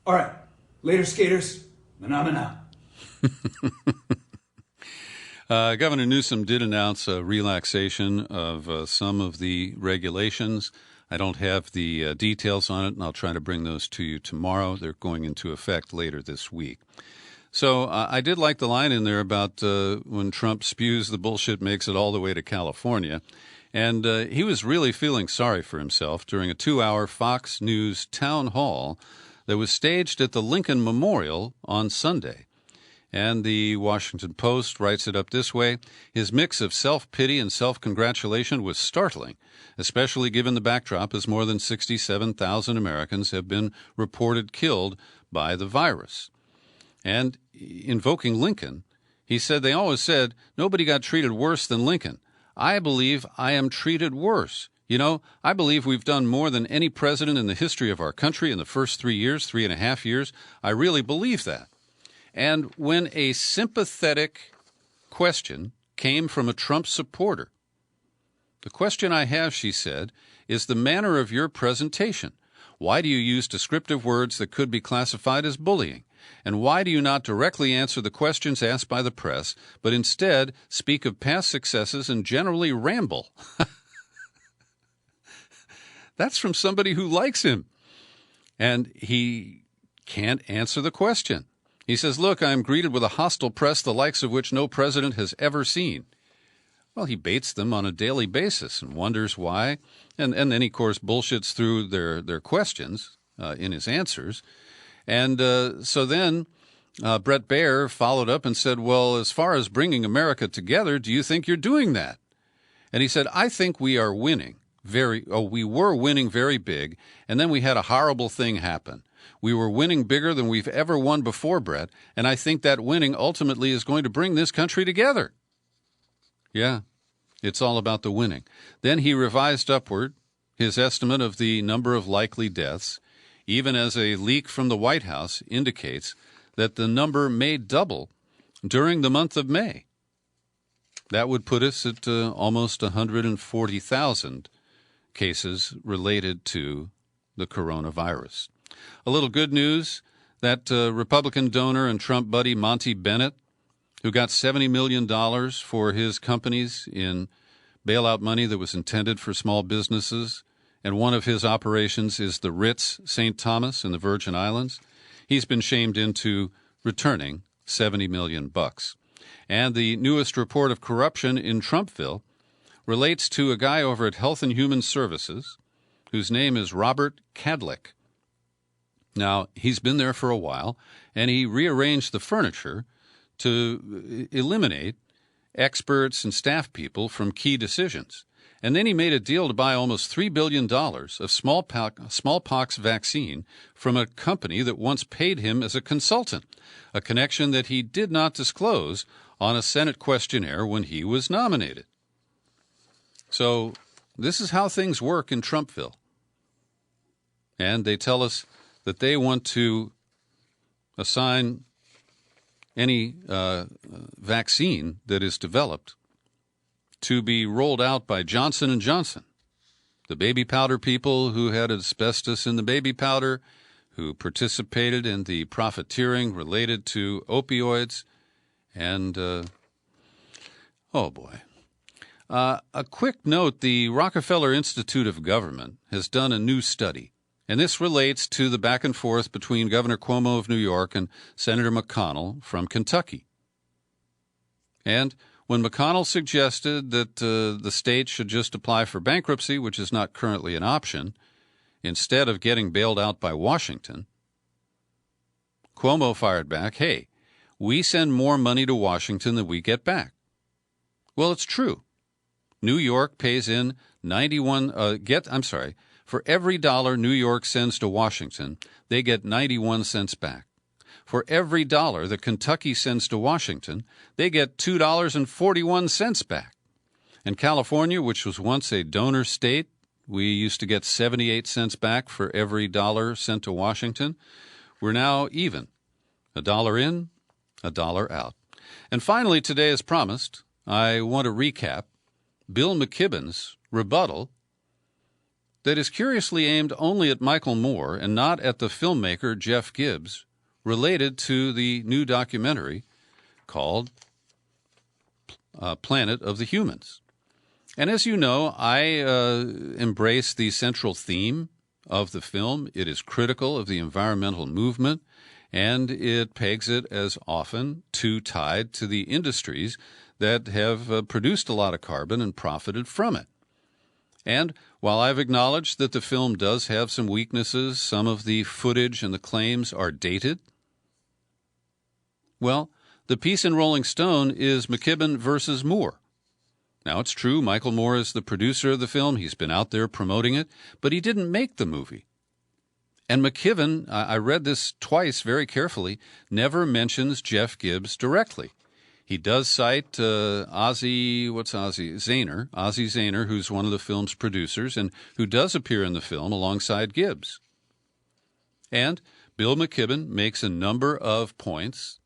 A: All right, later, skaters. Mana.
B: Governor Newsom did announce a relaxation of some of the regulations. I don't have the details on it, and I'll try to bring those to you tomorrow. They're going into effect later this week. So I did like the line in there about when Trump spews the bullshit makes it all the way to California. And he was really feeling sorry for himself during a 2-hour Fox News town hall that was staged at the Lincoln Memorial on Sunday. And the Washington Post writes it up this way: his mix of self-pity and self-congratulation was startling, especially given the backdrop as more than 67,000 Americans have been reported killed by the virus. And invoking Lincoln, he said, they always said, nobody got treated worse than Lincoln. I believe I am treated worse. You know, I believe we've done more than any president in the history of our country in the first 3.5 years. I really believe that. And when a sympathetic question came from a Trump supporter, the question I have, she said, is the manner of your presentation. Why do you use descriptive words that could be classified as bullying? And why do you not directly answer the questions asked by the press, but instead speak of past successes and generally ramble? That's from somebody who likes him. And he can't answer the question. He says, look, I am greeted with a hostile press, the likes of which no president has ever seen. Well, he baits them on a daily basis and wonders why. And then he, of course, bullshits through their questions in his answers. And so then Brett Baer followed up and said, well, as far as bringing America together, do you think you're doing that? And he said, I think we are winning. We were winning very big, and then we had a horrible thing happen. We were winning bigger than we've ever won before, Brett, and I think that winning ultimately is going to bring this country together. Yeah, it's all about the winning. Then he revised upward his estimate of the number of likely deaths, even as a leak from the White House indicates that the number may double during the month of May. That would put us at almost 140,000 cases related to the coronavirus. A little good news, that Republican donor and Trump buddy Monty Bennett, who got $70 million for his companies in bailout money that was intended for small businesses, and one of his operations is the Ritz St. Thomas in the Virgin Islands. He's been shamed into returning $70 million. And the newest report of corruption in Trumpville relates to a guy over at Health and Human Services whose name is Robert Kadlec. Now, he's been there for a while, and he rearranged the furniture to eliminate experts and staff people from key decisions. And then he made a deal to buy almost $3 billion of smallpox vaccine from a company that once paid him as a consultant, a connection that he did not disclose on a Senate questionnaire when he was nominated. So this is how things work in Trumpville. And they tell us that they want to assign any vaccine that is developed to be rolled out by Johnson & Johnson, the baby powder people who had asbestos in the baby powder, who participated in the profiteering related to opioids, and, oh boy. A quick note, the Rockefeller Institute of Government has done a new study, and this relates to the back and forth between Governor Cuomo of New York and Senator McConnell from Kentucky. And when McConnell suggested that the state should just apply for bankruptcy, which is not currently an option, instead of getting bailed out by Washington, Cuomo fired back, hey, we send more money to Washington than we get back. Well, it's true. New York pays in for every dollar New York sends to Washington, they get 91 cents back. For every dollar that Kentucky sends to Washington, they get $2.41 back. And California, which was once a donor state, we used to get 78 cents back for every dollar sent to Washington. We're now even. A dollar in, a dollar out. And finally, today, as promised, I want to recap Bill McKibben's rebuttal that is curiously aimed only at Michael Moore and not at the filmmaker Jeff Gibbs, related to the new documentary called Planet of the Humans. And as you know, I embrace the central theme of the film. It is critical of the environmental movement, and it pegs it as often too tied to the industries that have produced a lot of carbon and profited from it. And while I've acknowledged that the film does have some weaknesses, some of the footage and the claims are dated, well, the piece in Rolling Stone is McKibben versus Moore. Now, it's true, Michael Moore is the producer of the film. He's been out there promoting it, but he didn't make the movie. And McKibben, I read this twice very carefully, never mentions Jeff Gibbs directly. He does cite Ozzie Zahner, who's one of the film's producers and who does appear in the film alongside Gibbs. And Bill McKibben makes a number of points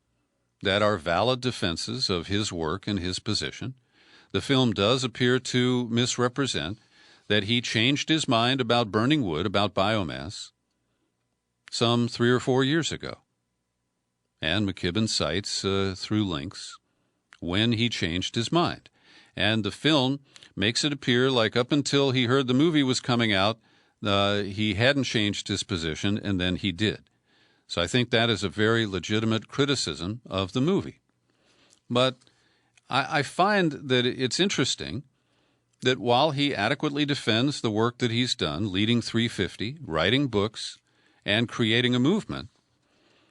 B: that are valid defenses of his work and his position. The film does appear to misrepresent that he changed his mind about burning wood, about biomass, some 3 or 4 years ago. And McKibben cites through links when he changed his mind. And the film makes it appear like up until he heard the movie was coming out, he hadn't changed his position, and then he did. So I think that is a very legitimate criticism of the movie. But I find that it's interesting that while he adequately defends the work that he's done, leading 350, writing books, and creating a movement,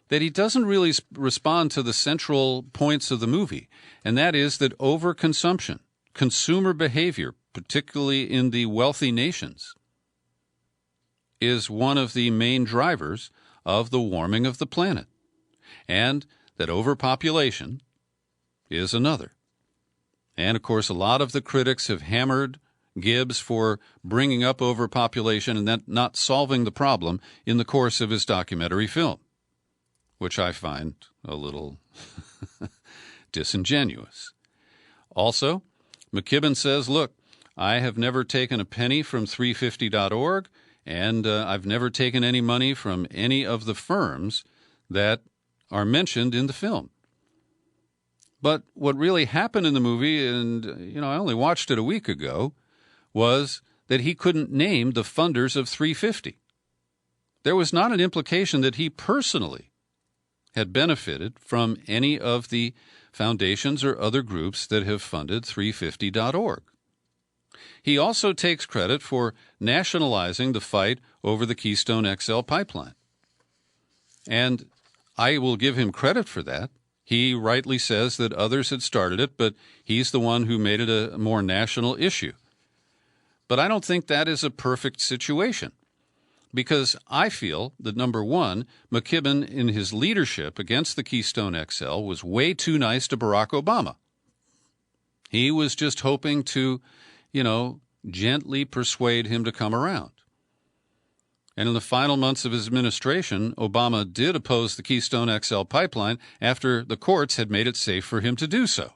B: that he doesn't really respond to the central points of the movie, and that is that overconsumption, consumer behavior, particularly in the wealthy nations, is one of the main drivers of the warming of the planet, and that overpopulation is another. And, of course, a lot of the critics have hammered Gibbs for bringing up overpopulation and that not solving the problem in the course of his documentary film, which I find a little disingenuous. Also, McKibben says, look, I have never taken a penny from 350.org, and I've never taken any money from any of the firms that are mentioned in the film. But what really happened in the movie, and, I only watched it a week ago, was that he couldn't name the funders of 350. There was not an implication that he personally had benefited from any of the foundations or other groups that have funded 350.org. He also takes credit for nationalizing the fight over the Keystone XL pipeline. And I will give him credit for that. He rightly says that others had started it, but he's the one who made it a more national issue. But I don't think that is a perfect situation, because I feel that, number one, McKibben in his leadership against the Keystone XL was way too nice to Barack Obama. He was just hoping to, gently persuade him to come around. And in the final months of his administration, Obama did oppose the Keystone XL pipeline after the courts had made it safe for him to do so.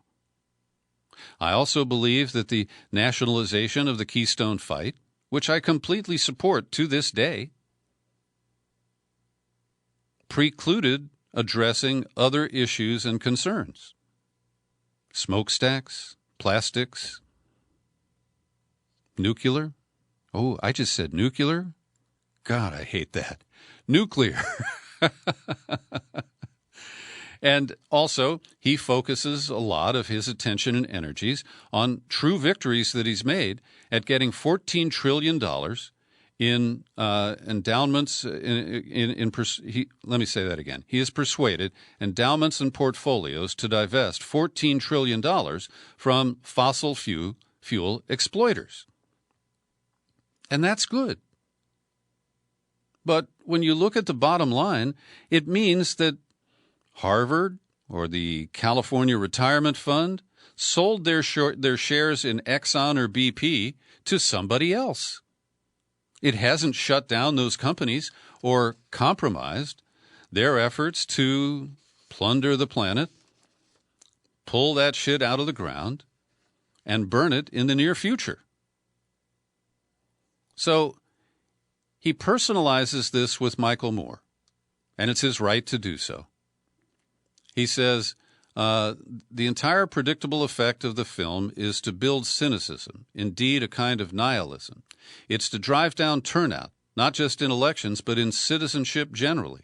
B: I also believe that the nationalization of the Keystone fight, which I completely support to this day, precluded addressing other issues and concerns. Smokestacks, plastics, nuclear. Oh, I just said nuclear? God, I hate that. Nuclear. And also, he focuses a lot of his attention and energies on true victories that he's made at getting $14 trillion in endowments. Let me say that again. He has persuaded endowments and portfolios to divest $14 trillion from fossil fuel exploiters. And that's good. But when you look at the bottom line, it means that Harvard or the California Retirement Fund sold their shares in Exxon or BP to somebody else. It hasn't shut down those companies or compromised their efforts to plunder the planet, pull that shit out of the ground, and burn it in the near future. So he personalizes this with Michael Moore, and it's his right to do so. He says, the entire predictable effect of the film is to build cynicism, indeed a kind of nihilism. It's to drive down turnout, not just in elections, but in citizenship generally.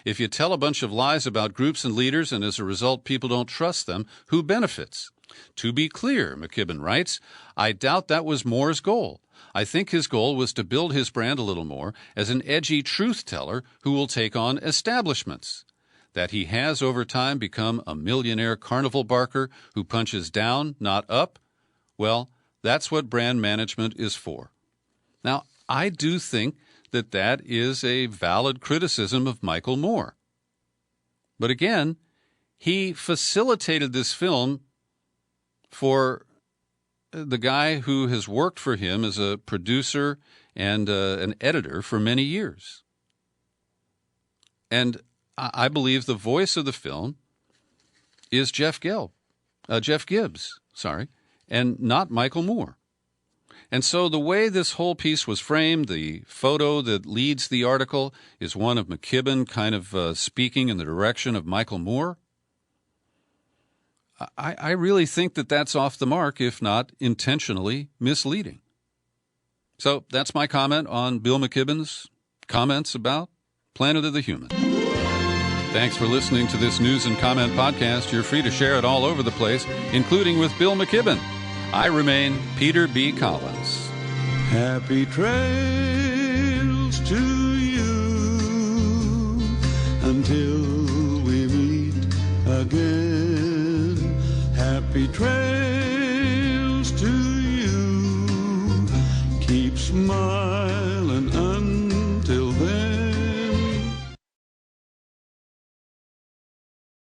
B: If you tell a bunch of lies about groups and leaders and as a result people don't trust them, who benefits? To be clear, McKibben writes, I doubt that was Moore's goal. I think his goal was to build his brand a little more as an edgy truth teller who will take on establishments. That he has over time become a millionaire carnival barker who punches down, not up, well, that's what brand management is for. Now, I do think that that is a valid criticism of Michael Moore. But again, he facilitated this film for the guy who has worked for him as a producer and an editor for many years. And I believe the voice of the film is Jeff Gibbs, and not Michael Moore. And so the way this whole piece was framed, the photo that leads the article is one of McKibben kind of speaking in the direction of Michael Moore. I really think that that's off the mark, if not intentionally misleading. So that's my comment on Bill McKibben's comments about Planet of the Human. Thanks for listening to this news and comment podcast. You're free to share it all over the place, including with Bill McKibben. I remain Peter B. Collins.
D: Happy trails to you until we meet again. Happy trails.